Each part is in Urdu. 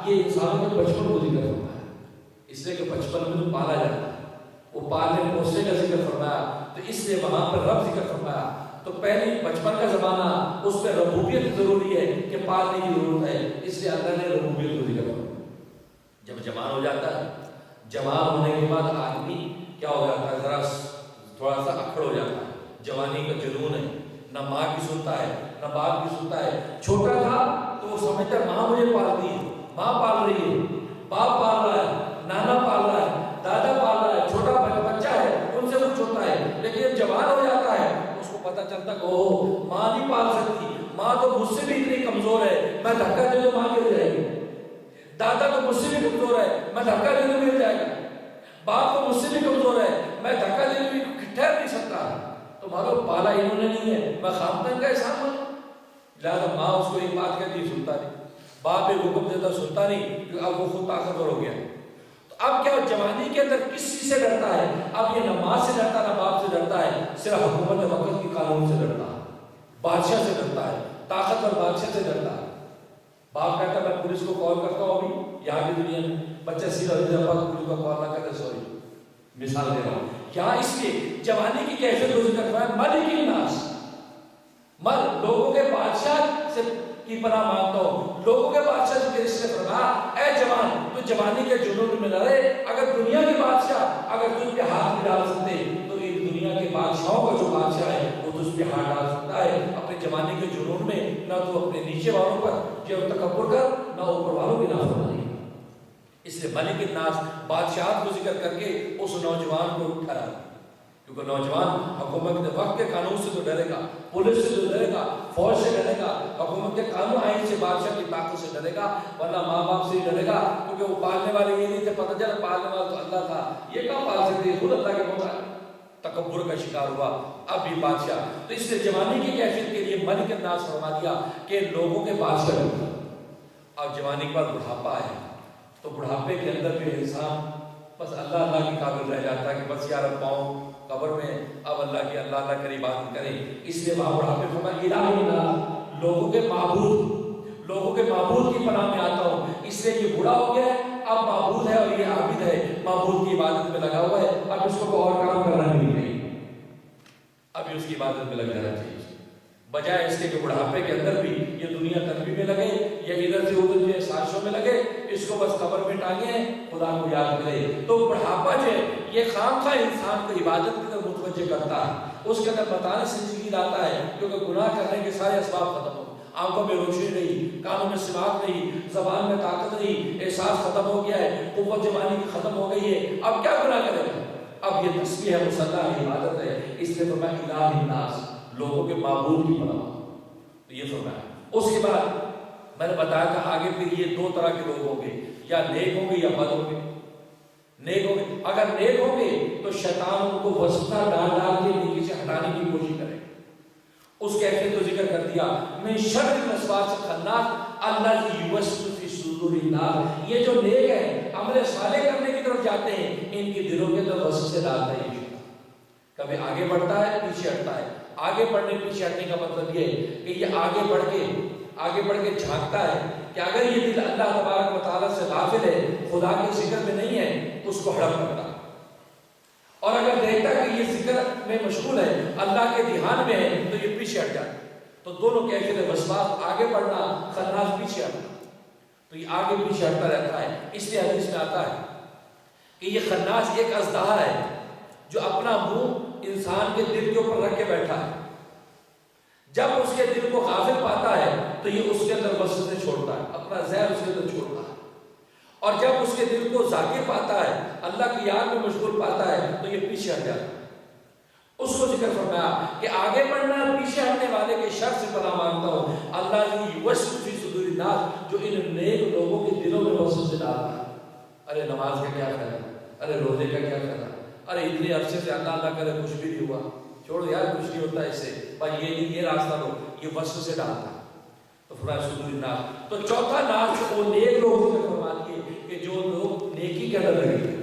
یہ انسانوں کے بچپن کو ذکر فرمایا، اس لیے کہ بچپن میں تو پالا جاتا ہے، وہ پالنے پوسنے کا ذکر فرمایا، تو اس لیے وہاں پر رب ذکر فرمایا۔ تو پہلے بچپن کا زمانہ اس پہ ربوبیت ضروری ہے کہ پالنے کی ضرورت ہے، اس لیے اللہ نے ربوبیت کو ذکر فرمایا۔ جب جوان ہو جاتا ہے، جوان ہونے کے بعد آدمی کیا ہو جاتا ہے، ذرا تھوڑا سا اکڑ ہو جاتا ہے، جوانی کا جنون ہے، نہ ماں کی سنتا ہے نہ باپ کی سنتا ہے۔ چھوٹا تھا تو وہ سمجھتا ہے ماں مجھے پالتی ہے، ماں پال رہی ہے، باپ پال رہا ہے، نانا پال رہا ہے، دادا پال رہا ہے، چھوٹا بچہ ہے ان سے کچھ ہوتا ہے۔ لیکن جب جوان ہو جاتا ہے اس کو پتہ چلتا کہ اوہ ماں نہیں پال سکتی، ماں تو مجھ سے بھی اتنی کمزور ہے، میں دھکا دے دوں ماں گر جائے گی، دادا تو مجھ سے بھی کمزور ہے، میں دھکا دے دوں گر جائے گا، باپ تو مجھ سے بھی کمزور ہے، میں دھکا دے دوں ٹھہر نہیں سکتا، تمہارا پالا انہوں نے نہیں ہے، میں خامتن کا احسان مانوں۔ لہٰذا ماں اس کو ایک بات کہتی سنتا نہیں، باپ ایک حکم دیتا سنتا نہیں، کیونکہ اب وہ خود طاقتور ہو گیا۔ تو اب کیا جوانی کے اندر کس چیز سے ڈرتا ہے؟ اب یہ نہ ماں سے ڈرتا نہ باپ سے ڈرتا ہے، صرف حکومت وقت کی قانون سے ڈرتا ہے، بادشاہ سے ڈرتا ہے، طاقتور بادشاہ سے ڈرتا ہے۔ باپ کہتا ہے میں پولیس کو کال کرتا ہوں ابھی یہاں کی دنیا میں، بچہ سیدھا پولیس کو کال نہ کرے، سوری مثال دے رہا ہوں کیا، اس لیے جوانی کی کیفیت کو ذکر کرتا ہے، ملک الناس، مل لوگوں کے بادشاہ سے کی پناہ مانگتا ہوں، لوگوں کے بادشاہ سے میرے سے فرمایا اے جوان تو جوانی کے جنون میں نہ رہے، اگر دنیا کے بادشاہ اگر تجھ پہ ہاتھ نہیں ڈال سکتے تو یہ دنیا کے بادشاہوں کا جو بادشاہ ہے وہ تجھ پہ ہاتھ ڈال سکتا ہے۔ اپنے جوانی کے جنون میں نہ تو اپنے نیچے والوں پر جو تکبر کر، نہ اوپر والوں کی نافرمانی۔ اس لیے ملک الناس بادشاہت کو ذکر کر کے اس نوجوان کو اٹھایا، کیونکہ نوجوان حکومت کے وقت کے قانون سے تو ڈرے گا، پولیس سے تو ڈرے گا، فوج سے ڈرے گا، حکومت کے قانون آئین سے، بادشاہ کی طاقت سے ڈرے گا، ورنہ ماں باپ سے ہی ڈرے گا، کیونکہ وہ پالنے والے یہ نہیں تھے، پتہ چلا پالنے والا تو اللہ تھا، یہ کہاں پال سکتے، خود اللہ کے مولا تکبر کا شکار ہوا اب بھی بادشاہ۔ تو اس لیے جوانی کی کیفیت کے لیے ملک الناس فرما دیا کہ لوگوں کے بادشاہ ہوتا۔ اب جوانی کے بعد بڑھاپا ہے، تو بڑھاپے کے اندر جو انسان بس اللہ اللہ کی قابل رہ جاتا ہے کہ بس یار اب پاؤں قبر میں، اب اللہ کی اللہ کی عبادت کریں۔ اس لیے وہاں بڑھاپے کو میں الہی اللہ لوگوں کے معبود کی پناہ میں آتا ہوں، اس لیے یہ بوڑھا ہو گیا ہے، اب معبود ہے اور یہ عابد ہے، معبود کی عبادت میں لگا ہوا ہے، اب اس کو اور کام کرنا نہیں چاہیے، ابھی اس کی عبادت میں لگ جانا چاہیے، بجائے اس کے کہ بڑھاپے کے اندر بھی یہ دنیا تنبیہ میں لگے یا ادھر سے ادھر جو سازشوں میں لگے، اس کو بس قبر میں ٹانگے خدا کو یاد کرے۔ تو بڑھاپا جو ہے یہ خامخواہ انسان کو عبادت کی طرف متوجہ کرتا ہے، اس کے اندر بتانے سے زندگی لاتا ہے، کیونکہ گناہ کرنے کے سارے اسباب ختم ہو، آنکھوں میں روشنی نہیں، کانوں میں سماعت نہیں، زبان میں طاقت نہیں، احساس ختم ہو گیا ہے، قوت جوانی کی ختم ہو گئی ہے، اب کیا گناہ کرے گا؟ اب یہ تسبیح ہے، مصلی ہے، عبادت ہے، اس لیے فرمایا الہ الناس لوگوں کے معبود کی پناہ، تو یہ فرمایا۔ اس کے بعد میں نے بتایا تھا آگے پھر یہ دو طرح کے لوگ ہوں گے، یا نیک ہوں گے یا بد ہوں گے۔ نیک ہوں گے، اگر نیک ہوں گے تو شیطان ان کو وسوسہ ڈال کے نیکی سے ہٹانے کی کوشش کرے، اس کیفیت کو ذکر کر دیا، من شر الوسواس الخناس الذی یوسوس فی صدور الناس۔ یہ جو نیک ہیں عمل صالح کرنے کی طرف جاتے ہیں، ان کے دلوں کے اندر وسوسے ڈالتا ہے، کبھی آگے بڑھتا ہے پیچھے ہٹتا ہے۔ آگے بڑھنے پیچھے ہٹنے کا مطلب یہ ہے کہ یہ آگے بڑھ کے جھانکتا ہے کہ اگر یہ دل اللہ تبارک و تعالیٰ سے غافل ہے، خدا کے ذکر میں نہیں ہے، اس کو ہڑپ کرتا ہے، اور اگر دیکھتا ہے کہ یہ ذکر میں مشغول ہے، اللہ کے دھیان میں ہے، تو یہ پیچھے ہٹ جاتا ہے۔ تو دونوں کیفیت ہے، وسواس آگے بڑھنا، خناس پیچھے ہٹنا، تو یہ آگے پیچھے ہٹتا رہتا ہے۔ اس لیے حدیث میں آتا ہے کہ یہ خناس ایک اژدہا ہے جو اپنا منہ انسان کے دل کے اوپر رکھ کے بیٹھا ہے، جب اس کے دل کو غافل پاتا ہے تو یہ اس کے اندر وسوسے چھوڑتا ہے، اپنا زہر اس کے اندر چھوڑتا ہے، اور جب اس کے دل کو ذاکر پاتا ہے، اللہ کی یاد میں مشغول پاتا ہے، تو یہ پیچھے ہٹ جاتا ہے۔ اس کو ذکر فرمایا کہ آگے بڑھنا پیچھے ہٹنے والے کے شر سے پناہ مانگتا ہوں، اللہ یوسوس فی صدور الناس، جو ان نیک لوگوں کے دلوں میں وسوسے ڈالتا ہے۔ ارے نماز کا کیا فائدہ، ارے روزے کا کیا فائدہ، ارے اتنے عرصے سے اللہ اللہ کرے کچھ بھی نہیں ہوا، چھوڑو یار کچھ نہیں ہوتا اس سے، بھائی یہ نہیں، یہ راستہ لو، یہ وسوسے ڈالتا ہے۔ تو فرمایا صدور الناس۔ تو چوتھا ناس وہ نیک لوگوں سے فرما دیے کہ جو لوگ نیکی کے اندر لگے تھے۔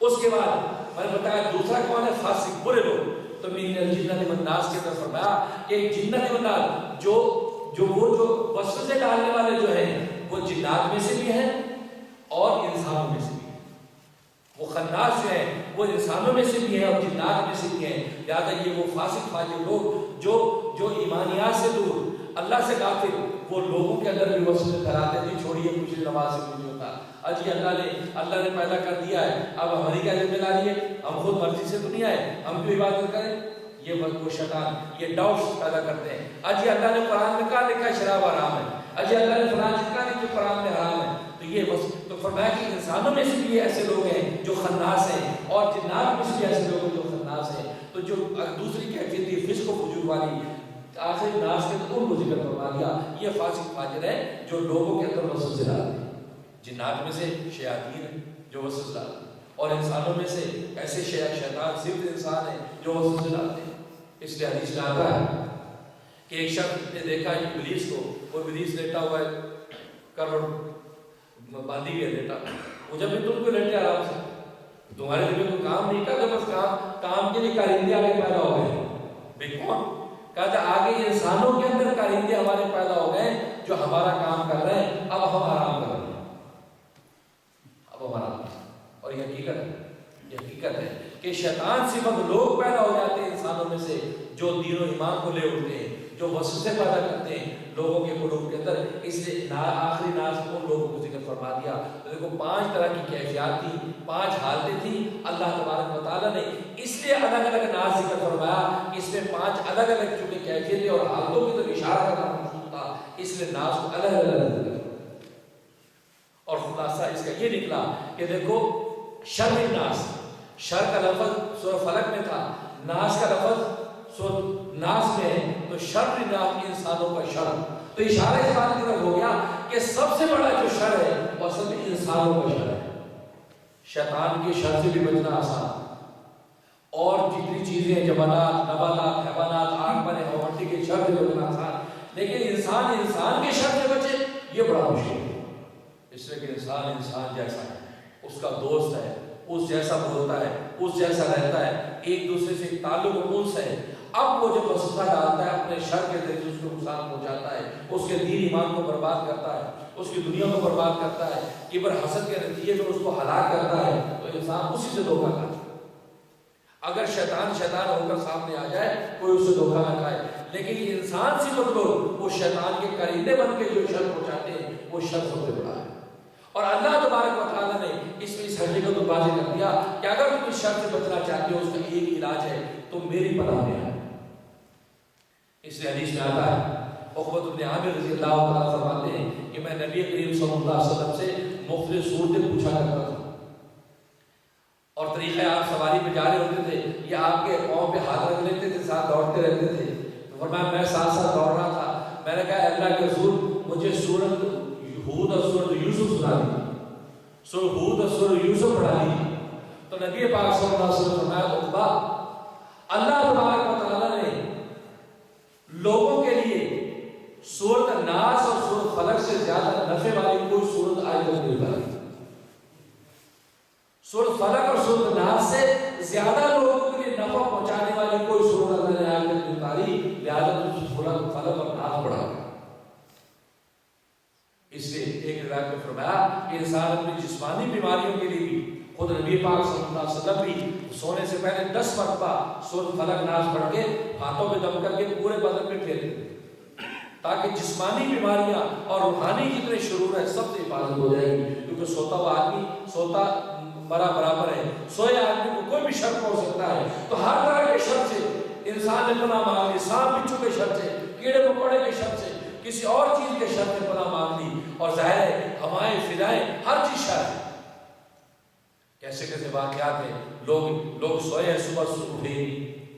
اس کے بعد میں نے بتایا دوسرا کون ہے، فاسق، برے لوگ۔ تو من الجنۃ والناس کے اندر فرمایا کہ جنت والناس جو وسوسے ڈالنے والے جو ہیں وہ جنات میں سے بھی ہیں اور انسانوں میں سے بھی ہیں۔ وہ خناس جو ہیں وہ انسانوں میں سے بھی ہیں اور جنات میں سے بھی ہیں۔ لہٰذا یہ وہ فاسق فاجر لوگ جو ایمانیات سے دور، اللہ سے غافل، وہ لوگوں کے اندر بھی وسوسے پھیلاتے تھے، چھوڑیے کچھ نماز سے کچھ نہیں ہوتا، اجی اللہ نے پیدا کر دیا ہے، اب ہماری کیا ذمہ داری ہے، ہم خود مرضی سے تو نہیں آئے، ہم کیوں عبادت کریں؟ یہ وہ شیطان یہ ڈاؤٹس پیدا کرتے ہیں۔ اجی اللہ نے قرآن میں کہا لکھا ہے شراب حرام ہے، اجی اللہ نے فلاں چیز کہا کہ قرآن میں حرام ہے، تو یہ تو فرمایا کہ انسانوں میں سے بھی ایسے لوگ ہیں جو خناس ہیں اور جنات میں سے بھی ایسے لوگ ہیں جو خناس ہیں۔ تو جو دوسری کیفیت تھی فسق و فجور والی، آخری ناس کے تو ان کو ذکر فرما دیا، یہ فاسق فاجر ہے جو لوگوں کے اندر وسوسے ڈالتے ہیں۔ جنات میں سے شیاطین ہیں جو وسوسے ڈالتے ہیں، اور انسانوں میں سے ایسے شیطان صرف انسان ہیں جو وسوسے ڈالتے ہیں۔ اس لیے حدیث میں آتا ہے کہ ایک شخص نے دیکھا ابلیس کو، وہ ابلیس لیٹا ہوا ہے، کروڑ باندھی ہوئی ہے لیٹا، وہ جب بھی تم کو لیٹے آرام سے، تمہارے دل میں کوئی کام نہیں کرتا، بس کام کے لیے کارندے آگے پیدا ہو گئے۔ بھئی کون؟ کہتا آگے انسانوں کے اندر کارندے ہمارے پیدا ہو گئے جو ہمارا کام کر رہے ہیں، اب ہم آرام کر رہے ہیں، اب ہم آرام کر رہے ہیں۔ اور یہ حقیقت ہے کہ شیطان صفت لوگ پیدا ہو جاتے ہیں انسانوں میں سے جو دین و ایمان کو لے اٹھتے ہیں، جو وسوسے پیدا کرتے ہیں لوگوں کے قلوب کے اندر۔ اس لیے آخری ناز ان لوگوں کو ذکر فرما دیا۔ تو دیکھو 5 طرح کی کیفیات تھی، 5 حالتیں تھیں، اللہ تبارک و تعالیٰ نے اس لیے الگ الگ ناز ذکر فرمایا۔ اس میں 5 الگ الگ چونکہ کیفیتیں اور حالتوں کی تو اشارہ کرنا موجود تھا، اس لیے ناز کو الگ الگ ذکر۔ اور خلاصہ اس کا یہ نکلا کہ دیکھو شر الناس، شر کا لفظ سورہ فلق میں تھا، ناس کا لفظ سورہ ناس میں ہے، تو شر الناس انسانوں کا شر، تو اشارہ اس بات کی طرف ہو گیا کہ سب سے بڑا جو شر ہے وہ اصل میں انسانوں کا شر ہے۔ شیطان کے شر سے بھی بچنا آسان، اور جتنی چیزیں جمادات، نباتات، حیوانات، آگ بنے ہوتی کے شر سے بچنا آسان، لیکن انسان کے شر سے بچے یہ بڑا مشکل ہے۔ اس لیے کہ انسان جیسا ہے، اس کا دوست ہے، اس جیسا بولتا ہے، اس جیسا رہتا ہے، ایک دوسرے سے تعلق و انس ہے۔ اب وہ جب وسوسہ ڈالتا ہے اپنے شر کے ذریعے اس کو نقصان پہنچاتا ہے، اس کے دین ایمان کو برباد کرتا ہے، اس کی دنیا کو برباد کرتا ہے، کبر حسد کے نتیجے میں اس کو ہلاک کرتا ہے، تو انسان اسی سے دھوکہ کھاتا ہے۔ اگر شیطان ہو کر سامنے آ جائے کوئی اس سے دھوکہ نہ کھائے، لیکن یہ انسان صفت لوگ وہ شیطان کے قرینے بن کے جو شر پہنچاتے ہیں وہ شر سب سے بڑا ہے۔ اور اللہ تبارک و تعالیٰ نے اس میں اس حقیقت کو واضح کر دیا کہ اگر تم اس شر سے بچنا چاہتے ہو اس کا ایک علاج ہے، تم میری پناہ میں آئے۔ اس لیے حدیث میں آتا ہے عقبۃ بن عامر رضی اللہ تعالیٰ فرماتے ہیں کہ میں نبی کریم صلی اللہ علیہ وسلم سے مختلف صورتیں پوچھا کرتا تھا، اور طریقہ آپ سواری پہ جا رہے ہوتے تھے یا آپ کے پاؤں پہ ہاتھ رکھ لیتے تھے، ساتھ دوڑتے رہتے تھے، تو فرمایا میں ساتھ ساتھ دوڑ رہا تھا، میں نے کہا اللہ کے رسول مجھے سورۃ ہود اور سورۃ یوسف سنا دی، سورۃ ہود اور سورۃ یوسف پڑھا دی۔ تو نبی پاک صلی اللہ علیہ وسلم نے فرمایا عقبہ، اللہ تبارک و تعالیٰ نے لوگوں کے لیے سورۃ ناس اور سورۃ فلق سے زیادہ نفع والی کوئی سورت آج تک نہیں اتاری۔ سورۃ فلق اور سورۃ ناس سے زیادہ لوگوں کے لیے نفع پہنچانے والی کوئی سورت اللہ نے آج تک نہیں اتاری، لہٰذا سورۃ فلق اور ناس پڑھا۔ اس لیے ایک روایت میں فرمایا کہ انسان اپنی جسمانی بیماریوں کے لیے بھی خود نبی پاک صلی اللہ علیہ وسلم بھی سونے سے پہلے 10 مرتبہ سورۃ فلق ناس پڑھ کے ہاتھوں میں دم کر کے پورے بدن میں پھیرتے تھے، تاکہ جسمانی بیماریاں اور روحانی جتنے شرور ہیں سب سے حفاظت ہو جائے گی، کیونکہ سوتا ہوا آدمی سوتا مرا برابر ہے، سوئے آدمی کو کوئی بھی شر ہو سکتا ہے، تو ہر طرح کے شر سے انسان نے پناہ مانگ لی، سانپ بچھو کے شر سے، کیڑے مکوڑے کے شر سے، کسی اور چیز کے شر میں پناہ مانگ لی، اور ظاہر ہے ہوائیں فضائیں ہر چیز شر ہے۔ کیسے کیسے واقعات ہیں، لوگ سوئے ہیں، صبح اٹھے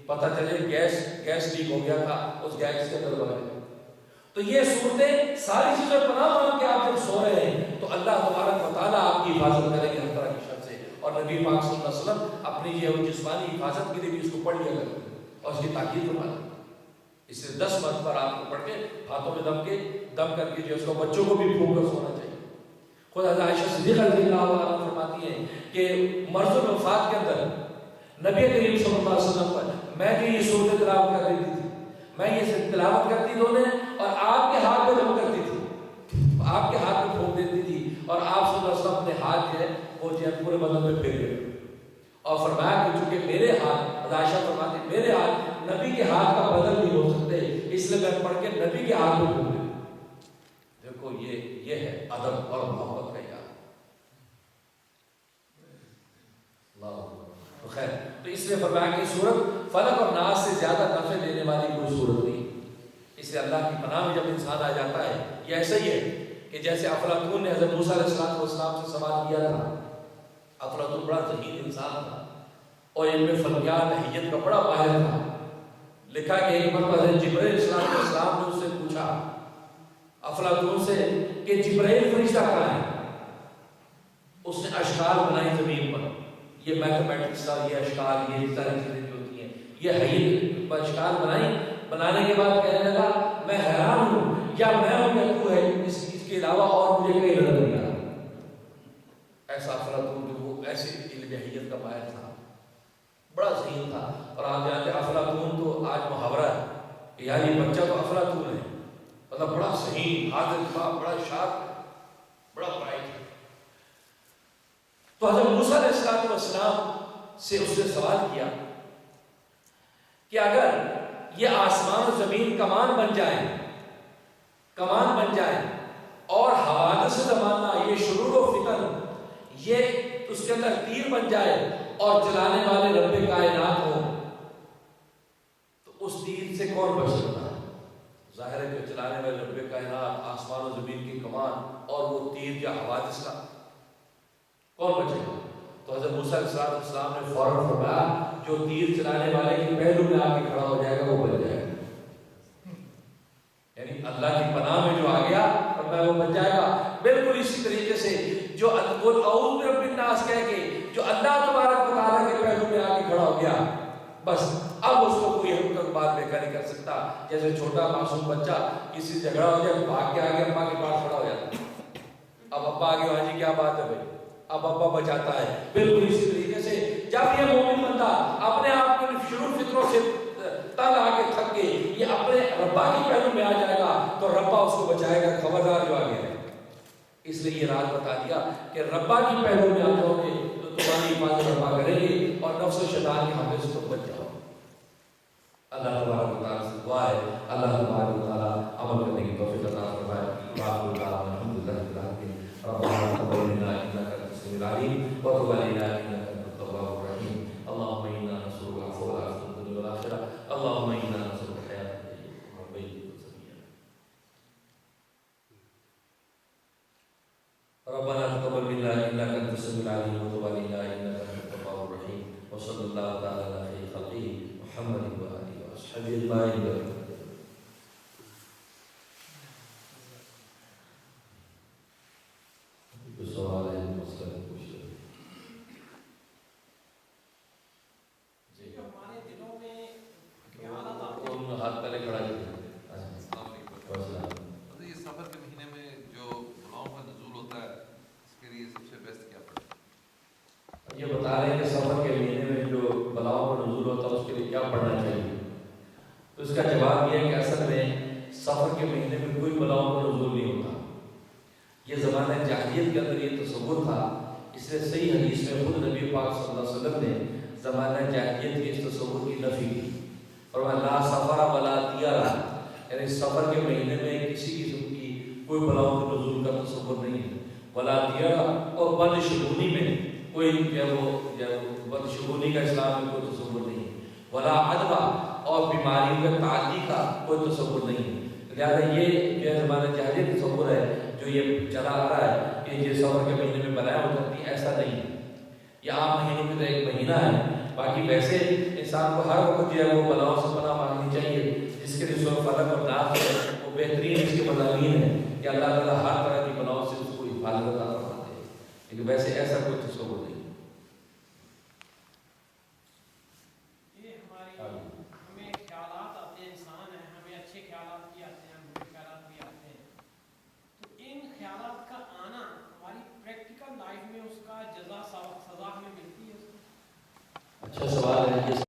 پتہ چلے گیس لیک ہو گیا تھا، اس گیس کے اندر بنے۔ تو یہ صورتیں ساری چیزیں پناہ مانگ کے آپ جب سو رہے ہیں تو اللہ تبارک و تعالیٰ آپ کی حفاظت کریں گے ہر طرح کی شر سے۔ اور نبی پاک صلی اللہ علیہ وسلم اپنی یہ جسمانی حفاظت کے لیے بھی اس کو پڑھ لیا کرتے ہیں اور اس کی تاکید فرماتے ہیں۔ اس سے 10 مرتبہ رات کو پڑھ کے ہاتھوں میں دم کر کے جو اس کو بچوں کو بھی پھونک کر سونا چاہیے۔ خود حضرت عائشہ صدیقہ رضی اللہ عنہا فرماتی ہیں کہ مرض الوفات کے اندر نبی کریم صلی اللہ علیہ وسلم پر میں جو یہ صورت تلاوت کر رہی تھی، میں یہ تلاوت کرتی دونوں اور آپ کے ہاتھ میں دم کرتی تھی، آپ کے ہاتھ میں پھونک دیتی اور آپ صلی اللہ علیہ وسلم اپنے ہاتھ جو ہے وہ جو ہے پورے بدن میں پھیر گئے اور فرمایا کہ چونکہ میرے ہاتھ، عائشہ فرماتی میرے ہاتھ نبی کے ہاتھ کا بدل نہیں ہو سکتے، اس لیے میں پڑھ کے نبی کے ہاتھ میں پھیر گئی۔ دیکھو یہ ہے ادب اور محبت کا یاد۔ تو خیر، تو اس لیے فرمایا کہ سورت فلق اور ناس سے زیادہ نفع دینے والی کوئی سورت نہیں۔ اس لیے اللہ کی پناہ میں جب انسان آ جاتا ہے، یہ ایسا ہی ہے کہ جیسے افلاطون نے حضرت موسیٰ علیہ السلام سے سوال کیا تھا۔ افلاطون بڑا ذہین انسان تھا اور علم فلکیات حیت کا بڑا ماہر تھا۔ لکھا کہ ایک مرتبہ حضرت جبرائیل علیہ السلام نے اس سے پوچھا افلاطون سے کہ جبرائیل فرشتہ کہاں ہے؟ اس نے اشکال بنائی زمین پر، یہ میتھمیٹکس کا یہ اشکال، یہ ساری چیزیں جو ہوتی ہیں یہ حیت پر اشکال بنائی۔ بنانے کے بعد کہنے لگا میں حیران ہوں، یا میں ہوں یا تو ہے، اس کے علاوہ اور مجھے کہیں نظر نہیں آ رہا۔ ایسا افلاطون جو وہ ایسے علم حیت کا ماہر تھا، بڑا ذہین تھا۔ اور آپ جانتے ہیں افلاطون تو آج محاورہ ہے کہ یار یہ بچہ تو افلاطون ہے، مطلب بڑا ذہین، حاضر تھا، بڑا شارپ، بڑا برائٹ ہے۔ تو حضرت موسیٰ علیہ السلام سے اس نے سوال کیا کہ اگر یہ آسمان و زمین کمان بن جائے اور حوادث زمانہ یہ شرور و فتن یہ اس کے اندر تیر بن جائے اور چلانے والے رب کائنات ہو، تو اس تیر سے کون بچ سکتا ہے؟ ظاہر ہے کہ چلانے والے رب کائنات، آسمان و زمین کی کمان اور وہ تیر یا حوادث کا کون بچے گا؟ تو حضرت موسیٰ علیہ السلام نے فوراً فرمایا جو تیر چلانے والے کے پہلو میں آ کے کھڑا ہو جائے گا وہ بچ جائے گا۔ یعنی اللہ کی پناہ میں جو آ گیا فرمایا وہ بچ جائے گا۔ بالکل اسی طریقے سے جو اعوذ برب الناس کہہ کے جو اللہ تبارک و تعالیٰ کے پہلو میں آ کے کھڑا ہو گیا، بس اب اس کو کوئی ہم تک بات بے نہیں کر سکتا۔ جیسے چھوٹا معصوم بچہ کسی سے جھگڑا ہو جائے تو بھاگ کے آگے ابا کے پاس کھڑا ہو جاتا ہے، اب ابا آگے ہاں جی کیا بات ہے بھائی، اب ابا بچاتا ہے۔ بالکل اسی طریقے سے جب یہ مومن بندہ اپنے آپ کو شرور فطروں سے تنگ آ کے تھک کے یہ اپنے ربا کی پہلو میں آ جائے گا تو ربا اس کو بچائے گا، خبردار جو آگے ہے۔ اس لیے یہ راز بتا دیا کہ ربا کی پہلو میں آ جاؤ گے تو تمہاری حفاظت ربا کریں گے اور نفس و شیطان کے حملے سے تم بچ جاؤ۔ اللہ تبارک و تعالیٰ سے دعا ہے اللہ تبارک و تعالیٰ عمل کرنے کی توفیق عطا فرمائے۔ الحمدللہ رب العالمین، ربنا تقبل منا انک انت السمیع العلیم وتب علینا انک انت التواب الرحیم۔ اللهم انا نسألك العفو والعافية في الدنيا والآخرة، اللهم انا نسألك الحياة الطيبة والميت السميع۔ ربنا تقبل منا انك انت السميع العليم وتب علينا انك انت التواب الرحيم، وصلى الله تعالى على خير خلقه محمد وآله وصحبه اجمعين۔ سوال ہے مسئلہ پوچھ لیں۔ جی ہمارے دلوں میں ہاتھ پہلے کھڑا کیجیے۔ یہ سفر کے مہینے میں جو بلاؤں کا نزول ہوتا ہے اس کے لیے سب سے بیسٹ کیا پڑھنا ہے؟ یہ بتا رہے ہیں کہ سفر کے مہینے میں جو بلاؤں کا نزول ہوتا ہے اس کے لیے کیا پڑھنا چاہیے؟ تو اس کا جواب یہ ہے کہ اصل میں سفر کے مہینے میں کوئی بلاؤں کا نزول نہیں ہوتا۔ یہ زمانہ جاہلیت کے اندر یہ تصور تھا، اس لیے صحیح حدیث میں خود نبی پاک صلی اللہ علیہ وسلم نے زمانہ جاہلیت کے اس تصور کی نفی کی، اور لا سفر ولا طیرہ، یعنی سفر کے مہینے میں کسی قسم کی کوئی بلاؤں کے نزول کا تصور نہیں ہے، ولا طیرہ، اور بدشگونی میں کوئی بدشگونی کا اسلام میں کوئی تصور نہیں ہے، ولا عدوہ، اور بیماریوں کے تعدی کا کوئی تصور نہیں ہے۔ لہٰذا یہ جو زمانہ جاہلیت تصور ہے جو یہ چلا آ رہا ہے کہ یہ سفر کے مہینے میں بنایا ہو جاتی ہے، ایسا نہیں ہے۔ یہ عام مہینوں میں تو ایک مہینہ ہے، باقی ویسے انسان کو ہر وقت جو ہے وہ بلاؤں سے پناہ مانگنی چاہیے، جس کے لیے سورہ فلق اور ناس ہے وہ بہترین اس کے مضامین ہیں کہ اللہ تعالیٰ ہر طرح کی بلاؤں سے اس کو حفاظت عطا فرماتے ہیں، لیکن ویسے ایسا کوئی تصور نہیں۔